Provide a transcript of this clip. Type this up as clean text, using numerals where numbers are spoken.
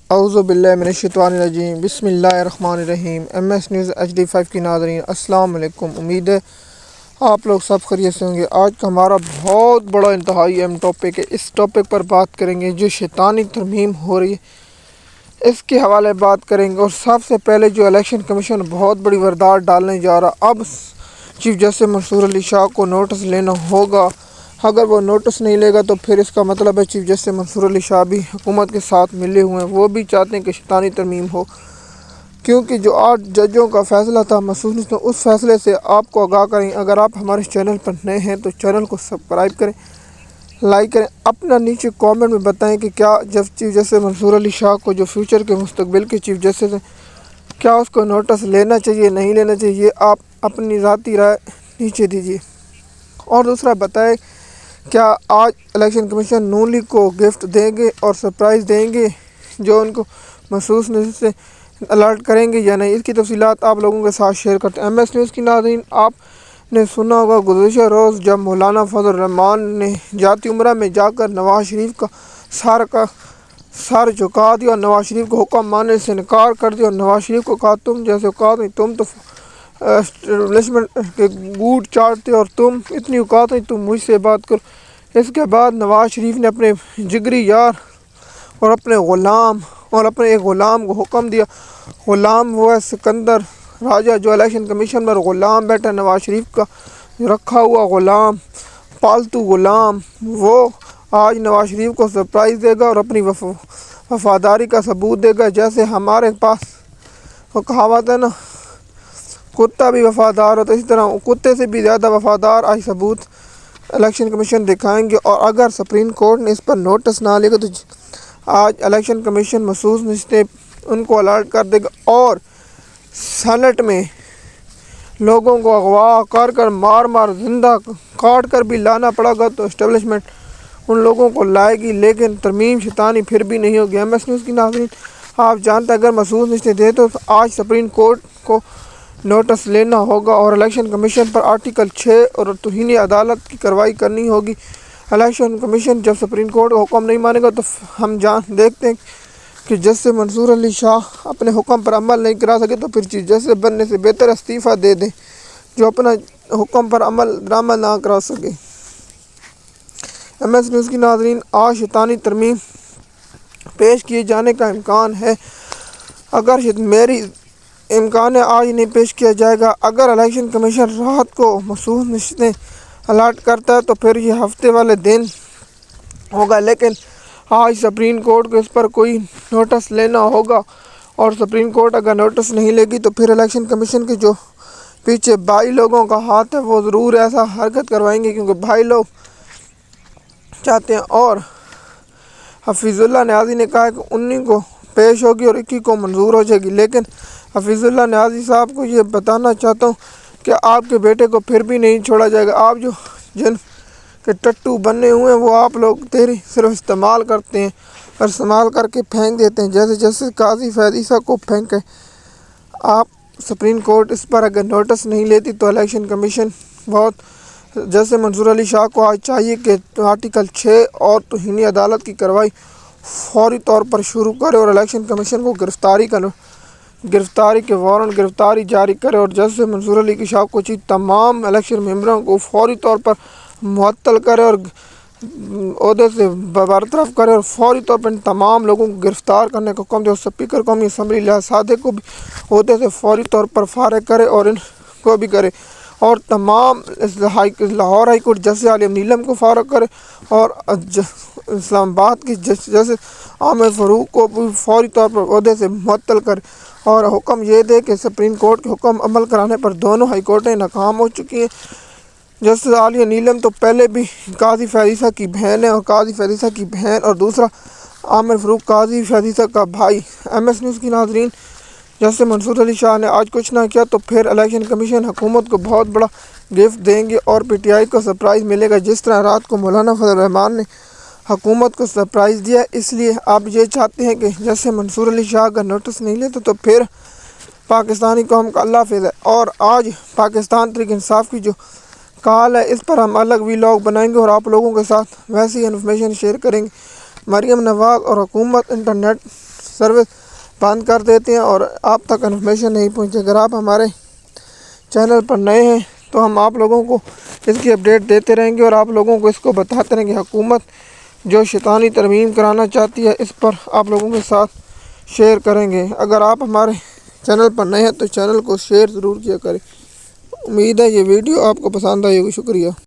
اعوذ باللہ من الشیطان الرجیم، بسم اللہ الرحمن الرحیم۔ ایم ایس نیوز HD5 کی ناظرین السلام علیکم، امید ہے آپ لوگ سب خیریت سے ہوں گے۔ آج کا ہمارا بہت بڑا انتہائی اہم ٹاپک ہے۔ اس ٹاپک پر بات کریں گے جو شیطانی ترمیم ہو رہی ہے، اس کے حوالے بات کریں گے۔ اور سب سے پہلے جو الیکشن کمیشن بہت بڑی واردات ڈالنے جا رہا، اب چیف جسٹس منصور علی شاہ کو نوٹس لینا ہوگا۔ اگر وہ نوٹس نہیں لے گا تو پھر اس کا مطلب ہے چیف جسٹس منصور علی شاہ بھی حکومت کے ساتھ ملے ہوئے ہیں، وہ بھی چاہتے ہیں کہ شیطانی ترمیم ہو، کیونکہ جو 8 ججوں کا فیصلہ تھا محسوس اس فیصلے سے آپ کو آگاہ کریں۔ اگر آپ ہمارے چینل پر نئے ہیں تو چینل کو سبسکرائب کریں، لائک کریں، اپنا نیچے کامنٹ میں بتائیں کہ کیا جب چیف جسٹس منصور علی شاہ کو جو فیوچر کے مستقبل کے چیف جسٹس ہیں، کیا اس کو نوٹس لینا چاہیے نہیں لینا چاہیے، یہ آپ اپنی ذاتی رائے نیچے دیجیے۔ اور دوسرا بتائیں کیا آج الیکشن کمیشن نون لیگ کو گفٹ دیں گے اور سرپرائز دیں گے جو ان کو محسوس سے الرٹ کریں گے یا نہیں، اس کی تفصیلات آپ لوگوں کے ساتھ شیئر کرتے ہیں۔ ایم ایس نیوز کی ناظرین، آپ نے سنا ہوگا گزشتہ روز جب مولانا فضل الرحمان نے جاتی عمرہ میں جا کر نواز شریف کا سر جھکا دیا اور نواز شریف کو حکم ماننے سے انکار کر دیا، اور نواز شریف کو کہا تم جیسے اوقات نہیں، تم تو اسٹیبلشمنٹ کے گوٹ چاٹتے اور تم اتنی اوقات نہیں، تم مجھ سے بات کرو۔ اس کے بعد نواز شریف نے اپنے جگری یار اور اپنے ایک غلام کو حکم دیا، غلام وہ ہے سکندر راجہ، جو الیکشن کمیشن پر غلام بیٹھا نواز شریف کا رکھا ہوا غلام، پالتو غلام، وہ آج نواز شریف کو سرپرائز دے گا اور اپنی وفاداری کا ثبوت دے گا۔ جیسے ہمارے پاس وہ کہاوت ہے نا، کتا بھی وفادار ہوتا ہے، اسی طرح کتے سے بھی زیادہ وفادار آج ثبوت الیکشن کمیشن دکھائیں گے۔ اور اگر سپریم کورٹ نے اس پر نوٹس نہ لے گا تو آج الیکشن کمیشن محسوس نشستیں ان کو الرٹ کر دے گا، اور سینٹ میں لوگوں کو اغوا کر مار زندہ کاٹ کر بھی لانا پڑا گا تو اسٹیبلشمنٹ ان لوگوں کو لائے گی، لیکن ترمیم شیطانی پھر بھی نہیں ہوگی۔ ایم ایس نیوز کی ناظرین، آپ جانتے ہیں اگر محسوس نشستیں دے تو آج سپریم کورٹ کو نوٹس لینا ہوگا اور الیکشن کمیشن پر آرٹیکل 6 اور توہین عدالت کی کارروائی کرنی ہوگی۔ الیکشن کمیشن جب سپریم کورٹ کا حکم نہیں مانے گا تو ہم دیکھتے ہیں کہ جسٹس منصور علی شاہ اپنے حکم پر عمل نہیں کرا سکے تو پھر چیف جسٹس بننے سے بہتر استعفیٰ دے دیں جو اپنا حکم پر عمل درآمد نہ کرا سکے۔ ایم ایس نیوز کی ناظرین، آج شیطانی ترمیم پیش کیے جانے کا امکان ہے، اگر میری امکان ہے آج نہیں پیش کیا جائے گا۔ اگر الیکشن کمیشن رات کو محسوس نشستیں الرٹ کرتا ہے تو پھر یہ ہفتے والے دن ہوگا، لیکن آج سپریم کورٹ کو اس پر کوئی نوٹس لینا ہوگا، اور سپریم کورٹ اگر نوٹس نہیں لے گی تو پھر الیکشن کمیشن کے جو پیچھے بھائی لوگوں کا ہاتھ ہے وہ ضرور ایسا حرکت کروائیں گے، کیونکہ بھائی لوگ چاہتے ہیں۔ اور حفیظ اللہ نیازی نے کہا کہ 19 کو پیش ہوگی اور 21 کو منظور ہو جائے گی، لیکن حفیظ اللہ نیازی صاحب کو یہ بتانا چاہتا ہوں کہ آپ کے بیٹے کو پھر بھی نہیں چھوڑا جائے گا۔ آپ جن کے ٹٹو بنے ہوئے ہیں وہ آپ لوگ تیری صرف استعمال کرتے ہیں اور استعمال کر کے پھینک دیتے ہیں، جیسے قاضی فیض عیسیٰ کو پھینکے۔ آپ سپریم کورٹ اس پر اگر نوٹس نہیں لیتی تو الیکشن کمیشن جیسے منصور علی شاہ کو آج چاہیے کہ آرٹیکل 6 اور توہین عدالت کی کارروائی فوری طور پر شروع کرے اور الیکشن کمیشن کو گرفتاری کے وارنٹ گرفتاری جاری کرے، اور جیسے منصور علی شاہ کو چاہیے تمام الیکشن ممبروں کو فوری طور پر معطل کرے اور عہدے سے برطرف کرے، اور فوری طور پر تمام لوگوں کو گرفتار کرنے کا حکم دے، اور اسپیکر قومی اسمبلی لحاظ صادق کو بھی عہدے سے فوری طور پر فارغ کرے اور ان کو بھی کرے، اور تمام لاہور ہائی کورٹ جسٹس عالم نیلم کو فارغ کرے، اور اسلام آباد کی جسٹس عامر فاروق کو بھی فوری طور پر عہدے سے معطل کرے، اور حکم یہ دے کہ سپریم کورٹ کے حکم عمل کرانے پر دونوں ہائی کورٹیں ناکام ہو چکی ہیں۔ جسٹس عالیہ نیلم تو پہلے بھی قاضی فیض عیسیٰ کی بہن ہے، اور قاضی فیض عیسیٰ کی بہن اور دوسرا عامر فاروق قاضی فیض عیسیٰ کا بھائی۔ ایم ایس نیوز کی ناظرین، جیسے منصور علی شاہ نے آج کچھ نہ کیا تو پھر الیکشن کمیشن حکومت کو بہت بڑا گفٹ دیں گے اور پی ٹی آئی کو سرپرائز ملے گا، جس طرح رات کو مولانا فضل الرحمان نے حکومت کو سرپرائز دیا۔ اس لیے آپ یہ چاہتے ہیں کہ جیسے منصور علی شاہ کا نوٹس نہیں لیتے تو پھر پاکستانی قوم کا اللہ حافظ ہے۔ اور آج پاکستان تحریک انصاف کی جو کال ہے اس پر ہم الگ ویلاگ بنائیں گے اور آپ لوگوں کے ساتھ ویسی انفارمیشن شیئر کریں گے۔ مریم نواز اور حکومت انٹرنیٹ سروس بند کر دیتے ہیں اور آپ تک انفارمیشن نہیں پہنچتی۔ اگر آپ ہمارے چینل پر نئے ہیں تو ہم آپ لوگوں کو اس کی اپڈیٹ دیتے رہیں گے اور آپ لوگوں کو اس کو بتاتے رہیں گے۔ حکومت جو شیطانی ترمیم کرانا چاہتی ہے اس پر آپ لوگوں کے ساتھ شیئر کریں گے۔ اگر آپ ہمارے چینل پر نئے ہیں تو چینل کو شیئر ضرور کیا کریں۔ امید ہے یہ ویڈیو آپ کو پسند آئے گی۔ شکریہ۔